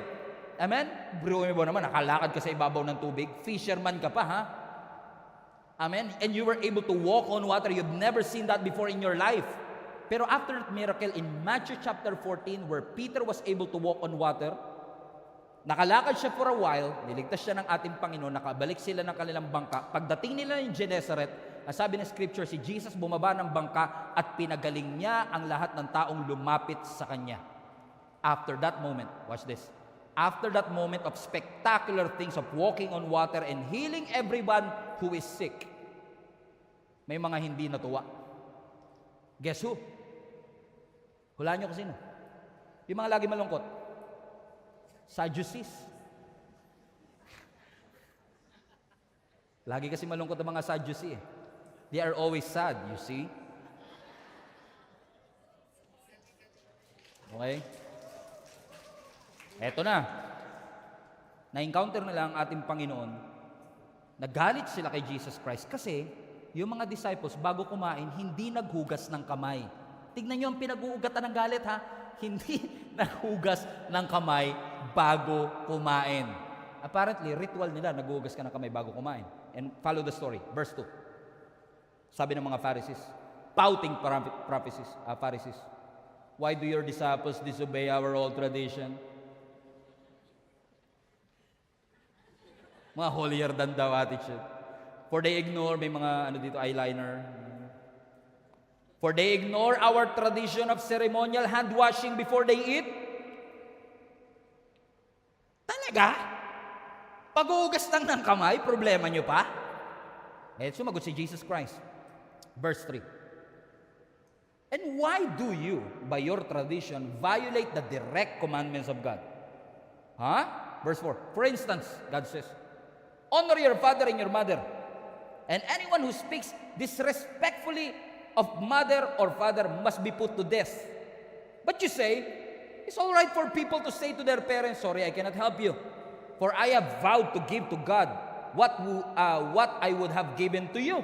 Amen? Bro mo naman, nakalakad ka sa ibabaw ng tubig. Fisherman ka pa, ha? Amen? And you were able to walk on water. You've never seen that before in your life. Pero after that miracle, in Matthew chapter 14, where Peter was able to walk on water, nakalakad siya for a while, niligtas siya ng ating Panginoon, nakabalik sila ng kanilang bangka. Pagdating nila ng Gennesaret, sabi ng scripture, si Jesus bumaba ng bangka at pinagaling niya ang lahat ng taong lumapit sa Kanya. After that moment, watch this, after that moment of spectacular things of walking on water and healing everyone who is sick, may mga hindi natuwa. Guess who? Hulaan niyo kung sino? Yung mga lagi malungkot. Sadducees. Lagi kasi malungkot ang mga Sadducees. They are always sad, you see? Okay? Eto na. Na-encounter nila ang ating Panginoon. Nagalit sila kay Jesus Christ kasi yung mga disciples bago kumain, hindi naghugas ng kamay. Tignan nyo ang pinag-uugatan ng galit, ha? Hindi naghugas ng kamay bago kumain. Apparently, ritual nila, naghugas ka ng kamay bago kumain. And follow the story. Verse 2. Sabi ng mga Pharisees, pouting Pharisees, why do your disciples disobey our old tradition? Mga holier than thou attitude. For they ignore, may mga eyeliner. For they ignore our tradition of ceremonial hand washing before they eat. Talaga? Pag-uugas lang ng kamay, problema nyo pa? Sumagot si Jesus Christ. Verse 3. And why do you, by your tradition, violate the direct commandments of God? Verse 4. For instance, God says, honor your father and your mother. And anyone who speaks disrespectfully of mother or father must be put to death. But you say, it's all right for people to say to their parents, sorry, I cannot help you. For I have vowed to give to God what I would have given to you.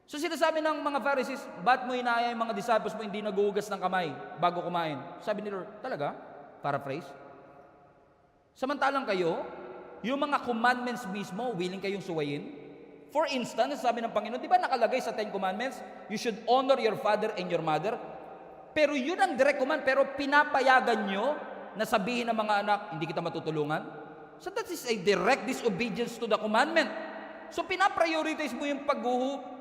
So sinasabi ng mga Pharisees, ba't mo inaaya yung mga disciples mo hindi naghuhugas ng kamay bago kumain? Sabi ni Lord, talaga? Paraphrase. Samantalang kayo, yung mga commandments mismo, willing kayong suwayin? For instance, sabi ng Panginoon, di ba nakalagay sa 10 commandments, you should honor your father and your mother? Pero yun ang direct command, pero pinapayagan nyo na sabihin ng mga anak, hindi kita matutulungan? So that is a direct disobedience to the commandment. So pinaprioritize mo yung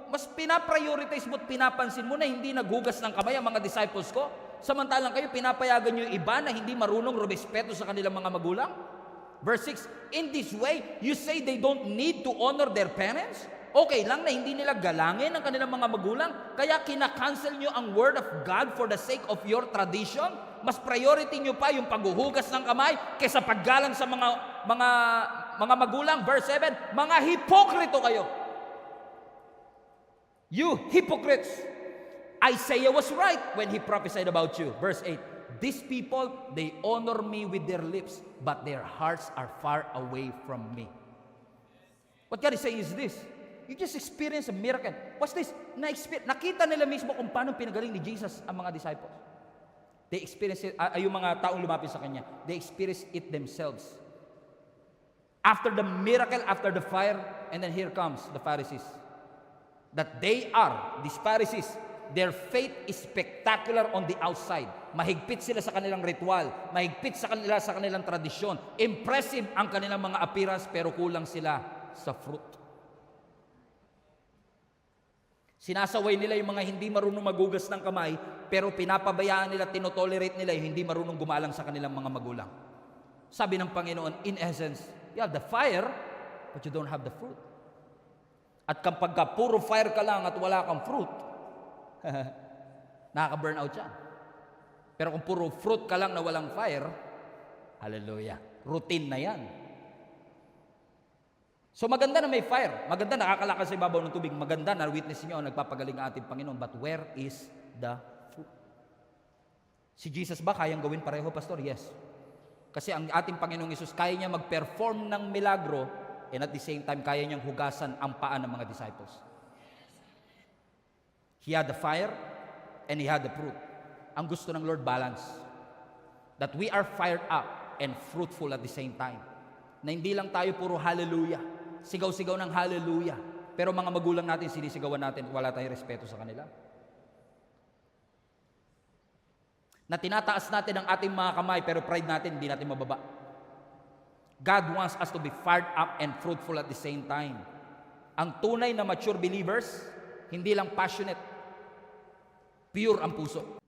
mas pinaprioritize mo at pinapansin mo na hindi naghugas ng kamay ang mga disciples ko. Samantalang kayo, pinapayagan nyo yung iba na hindi marunong rumespeto sa kanilang mga magulang. Verse 6, in this way, you say they don't need to honor their parents? Okay lang na hindi nila galangin ang kanilang mga magulang, kaya kinakancel nyo ang word of God for the sake of your tradition? Mas priority nyo pa yung paghuhugas ng kamay kaysa paggalang sa mga magulang. Verse 7, mga hipokrito kayo. You hypocrites! Isaiah was right when he prophesied about you. Verse 8, These people, they honor me with their lips, but their hearts are far away from me. What God is saying is this: you just experience a miracle. What's this? Nakita nila mismo kung paano pinagaling ni Jesus ang mga disciples. They experience it, yung mga taong lumapit sa Kanya, they experience it themselves. After the miracle, after the fire, and then here comes the Pharisees. That they are, these Pharisees, their faith is spectacular on the outside. Mahigpit sila sa kanilang ritual, mahigpit sa kanilang tradisyon. Impressive ang kanilang mga appearance, pero kulang sila sa fruit. Sinasaway nila yung mga hindi marunong magugas ng kamay, pero pinapabayaan nila, tinotolerate nila yung hindi marunong gumalang sa kanilang mga magulang. Sabi ng Panginoon, in essence, you have the fire, but you don't have the fruit. At kapag puro fire ka lang at wala kang fruit, nakaka-burn out yan. Pero kung puro fruit ka lang na walang fire, hallelujah, routine na yan. So maganda na may fire, maganda nakakalakas sa ibabaw ng tubig, maganda na witness niyo nagpapagaling ang ating Panginoon, but where is the fruit? Si Jesus ba kayang gawin pareho, Pastor? Yes. Kasi ang ating Panginoong Hesus, kaya niya mag-perform ng milagro, and at the same time, kaya niyang hugasan ang paa ng mga disciples. He had the fire, and He had the fruit. Ang gusto ng Lord, balance. That we are fired up and fruitful at the same time. Na hindi lang tayo puro hallelujah, sigaw-sigaw ng hallelujah, pero mga magulang natin, sinisigawan natin, wala tayong respeto sa kanila. Na tinataas natin ang ating mga kamay, pero pride natin, hindi natin mababa. God wants us to be fired up and fruitful at the same time. Ang tunay na mature believers, hindi lang passionate, pure ang puso.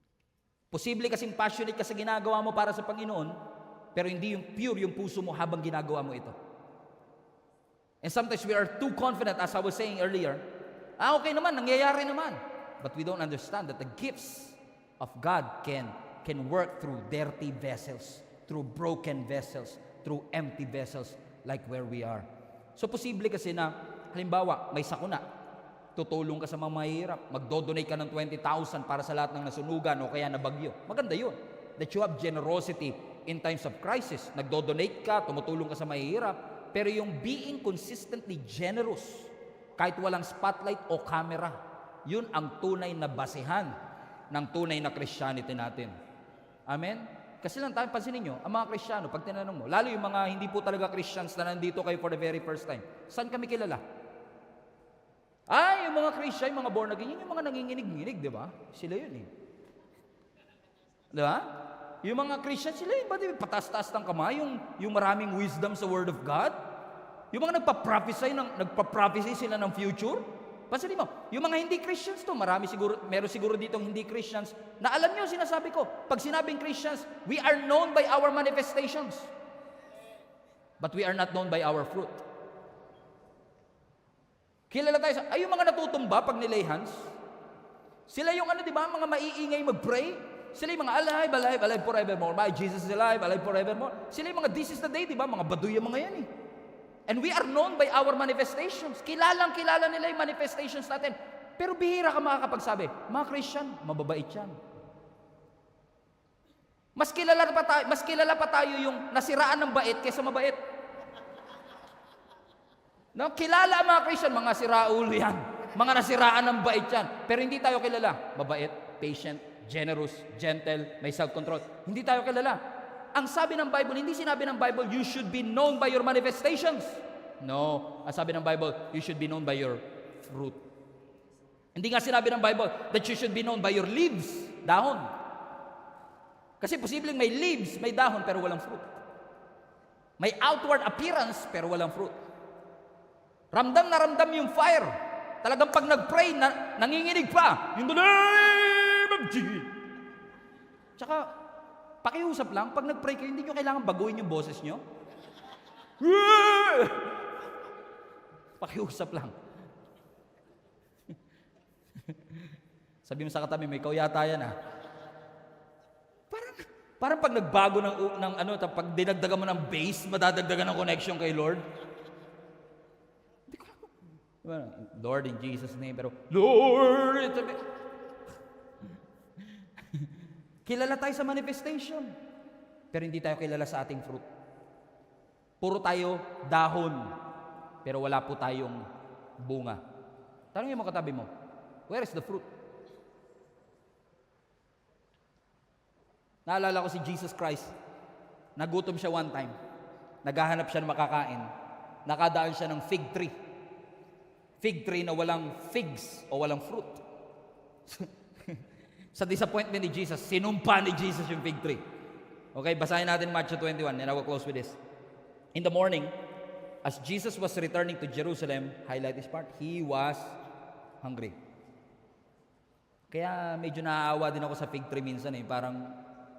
Posible kasing passionate ka sa ginagawa mo para sa Panginoon, pero hindi yung pure yung puso mo habang ginagawa mo ito. And sometimes we are too confident, as I was saying earlier, okay naman, nangyayari naman. But we don't understand that the gifts of God can work through dirty vessels, through broken vessels, through empty vessels like where we are. So posible kasi na, halimbawa, may sakuna, tutulong ka sa mga mahirap, magdodonate ka ng 20,000 para sa lahat ng nasunugan o kaya nabagyo. Maganda yun. That you have generosity in times of crisis. Nagdodonate ka, tumutulong ka sa mahirap, pero yung being consistently generous, kahit walang spotlight o camera, yun ang tunay na basehan ng tunay na Christianity natin. Amen? Kasi lang tayo, pansinin nyo, ang mga Kristiyano, pag tinanong mo, lalo yung mga hindi po talaga Christians na nandito kayo for the very first time, saan kami kilala? Yung mga Christian, yung mga born again, yung mga nanginginig-nginig, di ba? Sila yun eh. Di ba? Yung mga Christian, sila yun ba? Patas-taas ng kamay, yung maraming wisdom sa Word of God. Yung mga nagpa-prophesy sila ng future. Pansinin mo, yung mga hindi Christians to, meron siguro ditong hindi Christians, na alam nyo, sinasabi ko, pag sinabing Christians, we are known by our manifestations. But we are not known by our fruit. Kilala tayo yung mga natutumba pag nilay hands. Sila yung di ba, mga maiingay mag-pray. Sila yung mga alive, alive, alive forevermore. My Jesus is alive, alive forevermore. Sila yung mga this is the day, di ba? Mga baduy yung mga yan eh. And we are known by our manifestations. Kilalang kilala nila yung manifestations natin. Pero bihira ka makakapagsabi, mga Christian, mababait yan. Mas kilala pa tayo yung nasiraan ng bait kaysa mabait. No, kilala ang mga Christian, mga siraulo yan. Mga nasiraan ng bait yan. Pero hindi tayo kilala. Mabait, patient, generous, gentle, may self-control. Hindi tayo kilala. Ang sabi ng Bible, hindi sinabi ng Bible, you should be known by your manifestations. No. Ang sabi ng Bible, you should be known by your fruit. Hindi nga sinabi ng Bible that you should be known by your leaves, dahon. Kasi posibleng may leaves, may dahon, pero walang fruit. May outward appearance, pero walang fruit. Ramdam na ramdam yung fire. Talagang pag nag-pray, nanginginig pa. In the name of Jesus. Tsaka, pakiusap lang, pag nag-pray kayo, hindi nyo kailangan baguhin yung boses nyo. Pakiusap lang. Sabi mo sa katabi, may ikaw yata yan Parang pag nagbago pag dinagdagan mo ng bass, madadagdagan ng connection kay Lord. Lord in Jesus' name, pero Lord, Kilala tayo sa manifestation, pero hindi tayo kilala sa ating fruit. Puro tayo dahon, pero wala po tayong bunga. Tanungin mo katabi mo, where is the fruit? Naalala ko si Jesus Christ, nagutom siya one time, naghahanap siya ng makakain, nakadaan siya ng fig tree. Fig tree na walang figs o walang fruit. Sa disappointment ni Jesus, sinumpa ni Jesus yung fig tree. Okay, basahin natin Matthew 21 and I will close with this. In the morning, as Jesus was returning to Jerusalem, highlight this part, he was hungry. Kaya medyo naaawa din ako sa fig tree minsan eh. Parang,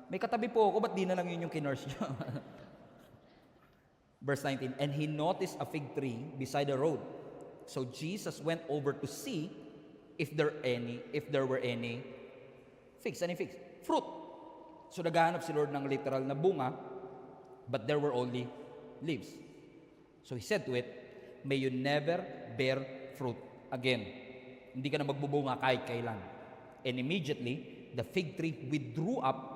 may katabi po ako, ba't di na lang yun yung kinurse nyo? Verse 19, and he noticed a fig tree beside the road. So Jesus went over to see if there were any figs. Any figs? Fruit. So naghahanap si Lord ng literal na bunga, but there were only leaves. So he said to it, may you never bear fruit again. Hindi ka na magbubunga kahit kailan. And immediately, the fig tree withdrew up.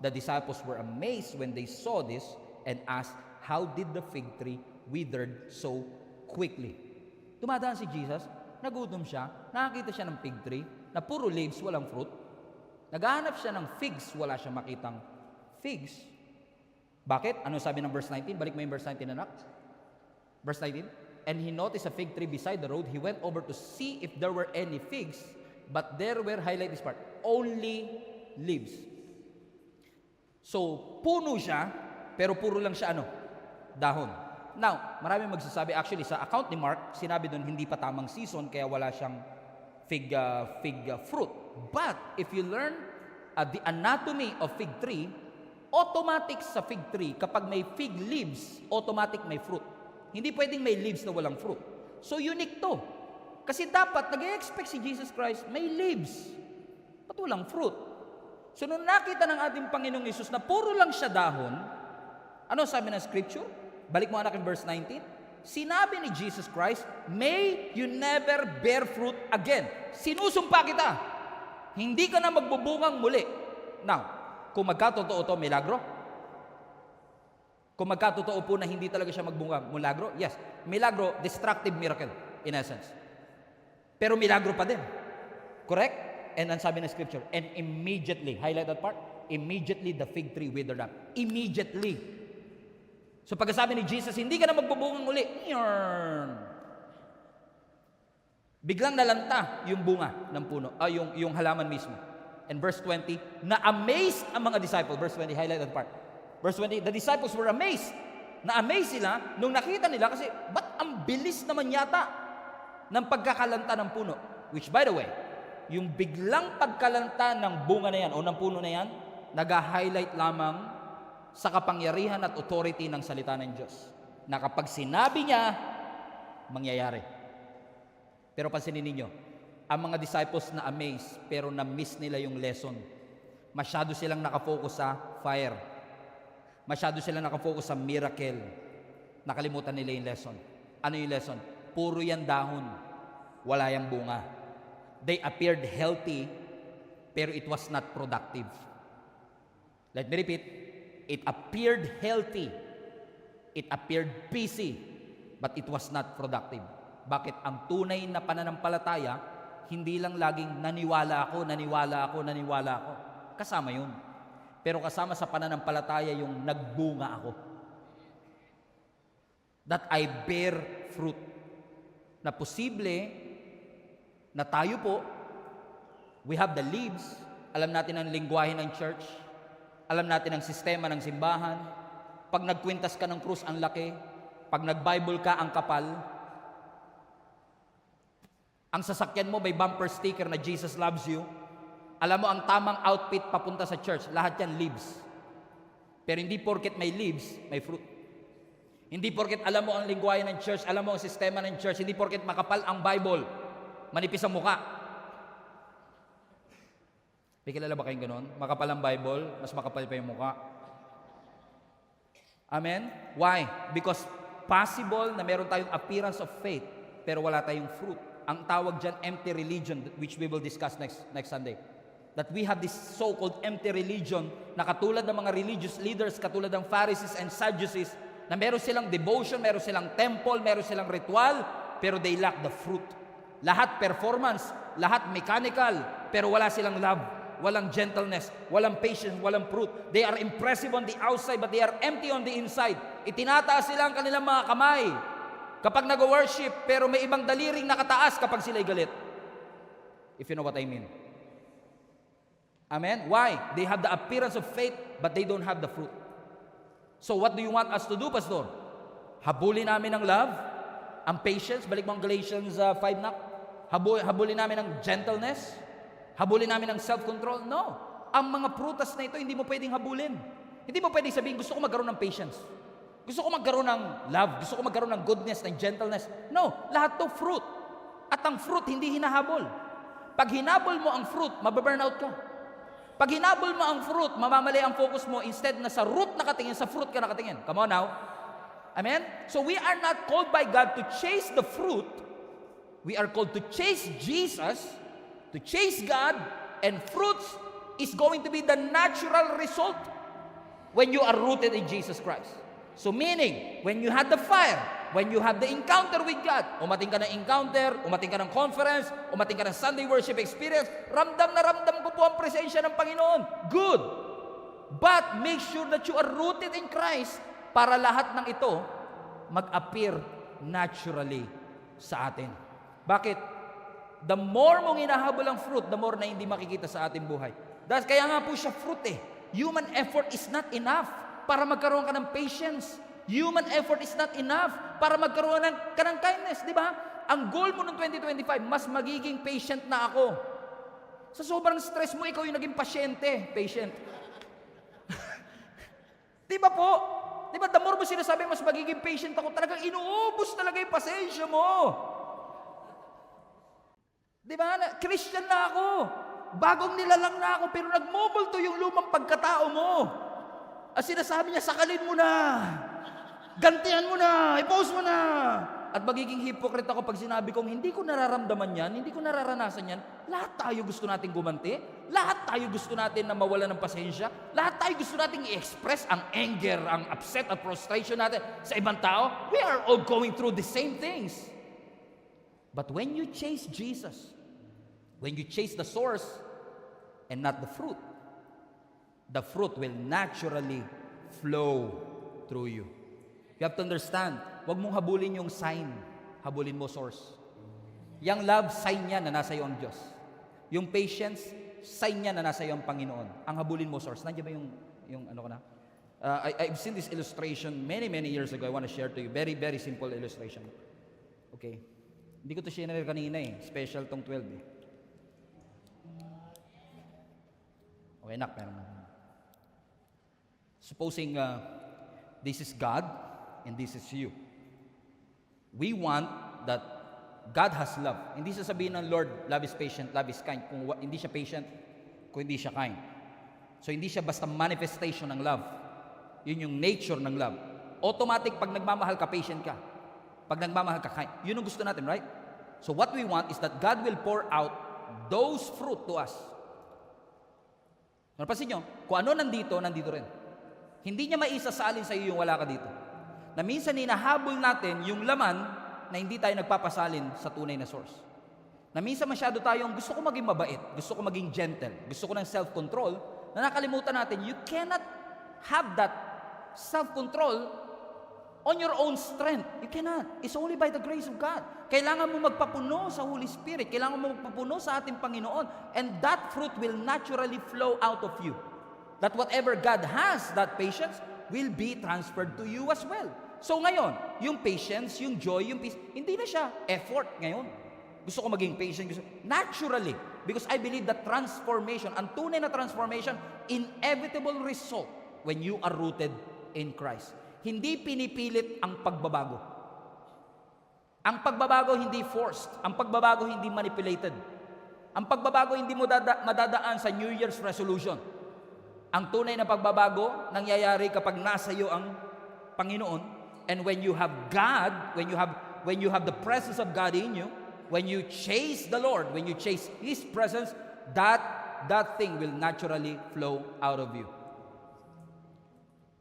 The disciples were amazed when they saw this and asked, how did the fig tree withered so quickly? Dumadaan si Jesus, nagutom siya, nakakita siya ng fig tree na puro leaves, walang fruit. Naghahanap siya ng figs, wala siyang makitang figs. Bakit? Ano sabi ng verse 19? Balik mo yung verse 19, anak. Verse 19, and he noticed a fig tree beside the road. He went over to see if there were any figs, but there were, highlight this part, only leaves. So, puno siya, pero puro lang siya dahon. Now, marami magsasabi, actually sa account ni Mark, sinabi doon hindi pa tamang season, kaya wala siyang fig fruit. But, if you learn the anatomy of fig tree, automatic sa fig tree, kapag may fig leaves, automatic may fruit. Hindi pwedeng may leaves na walang fruit. So, unique to. Kasi dapat, nag-expect si Jesus Christ, may leaves. Ba't walang fruit? So, nung nakita ng ating Panginoong Yesus na puro lang siya dahon, ano sabi ng Scripture? Balik mo anak in verse 19. Sinabi ni Jesus Christ, may you never bear fruit again. Sinusumpa kita. Hindi ka na magbubungang muli. Now, kung magkatotoo to, milagro? Kung magkatotoo po na hindi talaga siya magbunga, milagro? Yes. Milagro, destructive miracle, in essence. Pero milagro pa din. Correct? And ang sabi ng Scripture, and immediately, highlight that part, immediately the fig tree withered up. Immediately. So pagkasabi ni Jesus, hindi ka na magbubungang uli. Biglang nalanta yung bunga ng puno, yung halaman mismo. And verse 20, na-amazed ang mga disciples. Verse 20, highlight that part. Verse 20, the disciples were amazed. Na-amazed sila nung nakita nila kasi, ba't ang bilis naman yata ng pagkakalanta ng puno? Which by the way, yung biglang pagkalanta ng bunga na yan o ng puno na yan, nag-highlight lamang sa kapangyarihan at authority ng salita ng Diyos. Na kapag sinabi niya, mangyayari. Pero pansinin ninyo, ang mga disciples na amazed, pero na-miss nila yung lesson. Masyado silang nakafocus sa fire. Masyado silang nakafocus sa miracle. Nakalimutan nila yung lesson. Ano yung lesson? Puro yan dahon. Wala yung bunga. They appeared healthy, pero it was not productive. Let me repeat. It appeared healthy. It appeared busy, but it was not productive. Bakit? Ang tunay na pananampalataya, hindi lang laging naniwala ako. Kasama yun. Pero kasama sa pananampalataya yung nagbunga ako. That I bear fruit. Na posible na tayo po, we have the leaves, alam natin ang lingwahe ng church, alam natin ang sistema ng simbahan, pag nagkwintas ka ng krus, ang laki, pag nag-Bible ka, ang kapal, ang sasakyan mo may bumper sticker na Jesus loves you, alam mo ang tamang outfit papunta sa church, lahat yan leaves. Pero hindi porket may leaves, may fruit. Hindi porket alam mo ang lingwahe ng church, alam mo ang sistema ng church, hindi porket makapal ang Bible, manipis ang muka. May kilala ba kayong ganon? Makapal ang Bible, mas makapal pa yung muka. Amen? Why? Because possible na meron tayong appearance of faith, pero wala tayong fruit. Ang tawag dyan, empty religion, which we will discuss next Sunday. that we have this so-called empty religion na katulad ng mga religious leaders, katulad ng Pharisees and Sadducees, na meron silang devotion, meron silang temple, meron silang ritual, pero they lack the fruit. Lahat performance, lahat mechanical, pero wala silang love, walang gentleness, walang patience, walang fruit. They are impressive on the outside, but they are empty on the inside. Itinataas sila ang kanilang mga kamay kapag nag-worship, pero may ibang daliring nakataas kapag sila'y galit. If you know what I mean. Amen? Why? They have the appearance of faith, but they don't have the fruit. So what do you want us to do, Pastor? Habulin namin ang love, ang patience, balik mo ang Galatians 5 na. Habulin namin ang gentleness, habulin namin ang self-control. No. Ang mga prutas na ito, hindi mo pwedeng habulin. Hindi mo pwedeng sabihin, gusto ko magkaroon ng patience. Gusto ko magkaroon ng love. Gusto ko magkaroon ng goodness, ng gentleness. No. Lahat to fruit. At ang fruit, hindi hinahabol. Pag hinabol mo ang fruit, mababurnout ka. Pag hinabol mo ang fruit, mamamali ang focus mo, instead na sa root nakatingin, sa fruit ka nakatingin. Come on now. Amen? So we are not called by God to chase the fruit. We are called to chase Jesus, to chase God, and fruits is going to be the natural result when you are rooted in Jesus Christ. So meaning, when you had the fire, when you had the encounter with God, umating ka ng encounter, umating ka ng conference, umating ka ng Sunday worship experience, ramdam na ramdam ko po ang presensya ng Panginoon. Good. But make sure that you are rooted in Christ para lahat ng ito mag-appear naturally sa atin. Bakit? The more mong hinahabol ang fruit, the more na hindi makikita sa ating buhay. Dahil kaya nga po siya fruit eh. Human effort is not enough para magkaroon ka ng patience. Human effort is not enough para magkaroon ka ng kindness, di ba? Ang goal mo ng 2025, mas magiging patient na ako. Sa sobrang stress mo, ikaw yung naging pasyente, patient. Di ba po? Di ba, the more mo sinasabi, mas magiging patient ako, talagang inuubos talaga yung pasensya mo. Di ba? Christian na ako. Bagong nilalang na ako, pero nagmumulto yung lumang pagkatao mo. At sinasabi niya, sakalin mo na. Gantihan mo na. I-post mo na. At magiging hypocrite ako pag sinabi kong, hindi ko nararamdaman yan, hindi ko nararanasan yan. Lahat tayo gusto nating gumanti. Lahat tayo gusto natin na mawala ng pasensya. Lahat tayo gusto nating i-express ang anger, ang upset at frustration natin sa ibang tao. We are all going through the same things. But when you chase Jesus, when you chase the source and not the fruit will naturally flow through you. You have to understand, huwag mong habulin yung sign, habulin mo source. Yung love, sign niya na nasa iyo ang Diyos. Yung patience, sign niya na nasa iyo ang Panginoon. Ang habulin mo source. Nandiyan ba yung ano ko na? I've seen this illustration many years ago. I want to share to you. Very, very simple illustration. Okay. Hindi ko to share kanina eh. Special tong 12 eh. Okay, nak. Supposing this is God and this is you. We want that God has love. Hindi sasabihin ng Lord, love is patient, love is kind. Kung hindi siya patient, kung hindi siya kind. So hindi siya basta manifestation ng love. Yun yung nature ng love. Automatic, pag nagmamahal ka, patient ka. Pag nagmamahal ka, kind. Yun ang gusto natin, right? So what we want is that God will pour out those fruit to us. Napansin nyo, kung ano nandito, nandito rin. Hindi niya maisasalin sa iyo yung wala ka dito. Na minsan hinahabol natin yung laman na hindi tayo nagpapasalin sa tunay na source. Na minsan masyado tayong gusto ko maging mabait, gusto ko maging gentle, gusto ko ng self-control, na nakalimutan natin, you cannot have that self-control on your own strength. You cannot. It's only by the grace of God. Kailangan mo magpapuno sa Holy Spirit. Kailangan mo magpapuno sa ating Panginoon. And that fruit will naturally flow out of you. That whatever God has, that patience, will be transferred to you as well. So ngayon, yung patience, yung joy, yung peace, hindi na siya effort ngayon. Gusto ko maging patient. Naturally. Because I believe that transformation, ang tunay na transformation, inevitable result when you are rooted in Christ. Hindi pinipilit ang pagbabago. Ang pagbabago hindi forced. Ang pagbabago hindi manipulated. Ang pagbabago hindi mo madadaan sa New Year's resolution. Ang tunay na pagbabago nangyayari kapag nasa iyo ang Panginoon. And when you have God, when you have the presence of God in you, when you chase the Lord, when you chase His presence, that that thing will naturally flow out of you.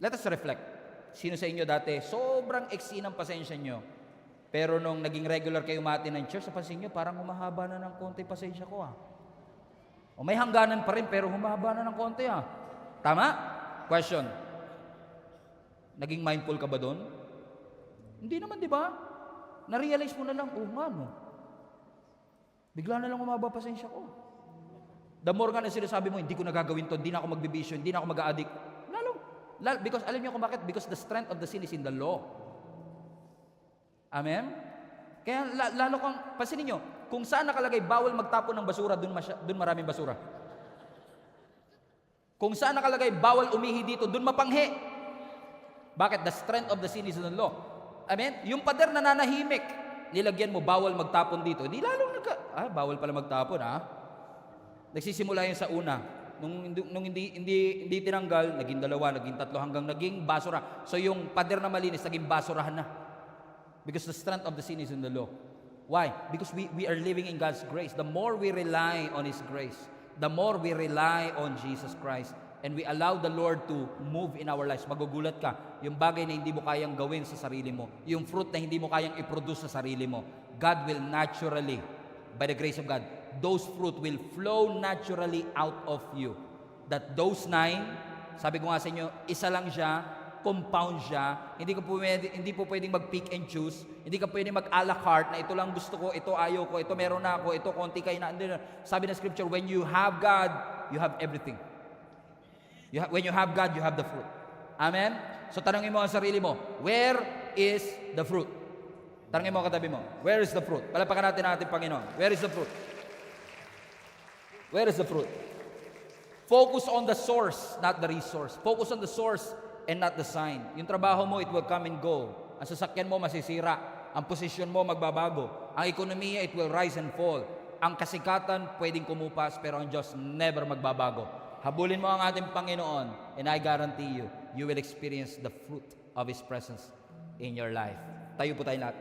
Let us reflect. Sino sa inyo dati, sobrang eksi ng pasensya nyo, pero nung naging regular kayo umati ng church, napansin nyo, parang humahaba na ng konti pasensya ko O may hangganan pa rin, pero humahaba na ng konti Tama? Question. Naging mindful ka ba doon? Hindi naman, di ba? Na-realize mo na lang, nga no. Bigla na lang umaba pasensya ko. The more nga na sinasabi mo, hindi ko nagagawin to, hindi na ako magbibisyo, hindi na ako mag-a-addict. Because alam niyo kung bakit? Because the strength of the sin is in the law. Amen? Kaya lalo kang, pansinin niyo, kung saan nakalagay bawal magtapon ng basura, doon maraming basura. Kung saan nakalagay bawal umihi dito, doon mapanghi. Bakit? The strength of the sin is in the law. Amen? Yung pader na nanahimik, nilagyan mo, bawal magtapon dito. Di lalong bawal pala magtapon, Nagsisimula yun sa una. Nung hindi tinanggal, naging 2, naging 3, hanggang naging basura. So yung pader na malinis, naging basurahan na. Because the strength of the sin is in the law. Why? Because we are living in God's grace. The more we rely on His grace, the more we rely on Jesus Christ, and we allow the Lord to move in our lives. Magugulat ka, yung bagay na hindi mo kayang gawin sa sarili mo, yung fruit na hindi mo kayang i-produce sa sarili mo, God will naturally, by the grace of God, those fruit will flow naturally out of you. That those 9, sabi ko nga sa inyo, isa lang siya, compound siya, hindi po pwedeng mag-pick and choose, hindi ka pwedeng mag-a la carte na ito lang gusto ko, ito ayaw ko, ito meron na ako, ito konti kayo na. Sabi ng scripture, when you have God, you have everything. When you have God, you have the fruit. Amen? So tanongin mo ang sarili mo, where is the fruit? Tanongin mo ang katabi mo, where is the fruit? Palapakan natin Panginoon. Where is the fruit? Where is the fruit? Focus on the source, not the resource. Focus on the source and not the sign. Yung trabaho mo, it will come and go. Ang sasakyan mo, masisira. Ang posisyon mo, magbabago. Ang ekonomiya, it will rise and fall. Ang kasikatan, pwedeng kumupas, pero ang Diyos never magbabago. Habulin mo ang ating Panginoon, and I guarantee you, you will experience the fruit of His presence in your life. Tayo po tayo lahat.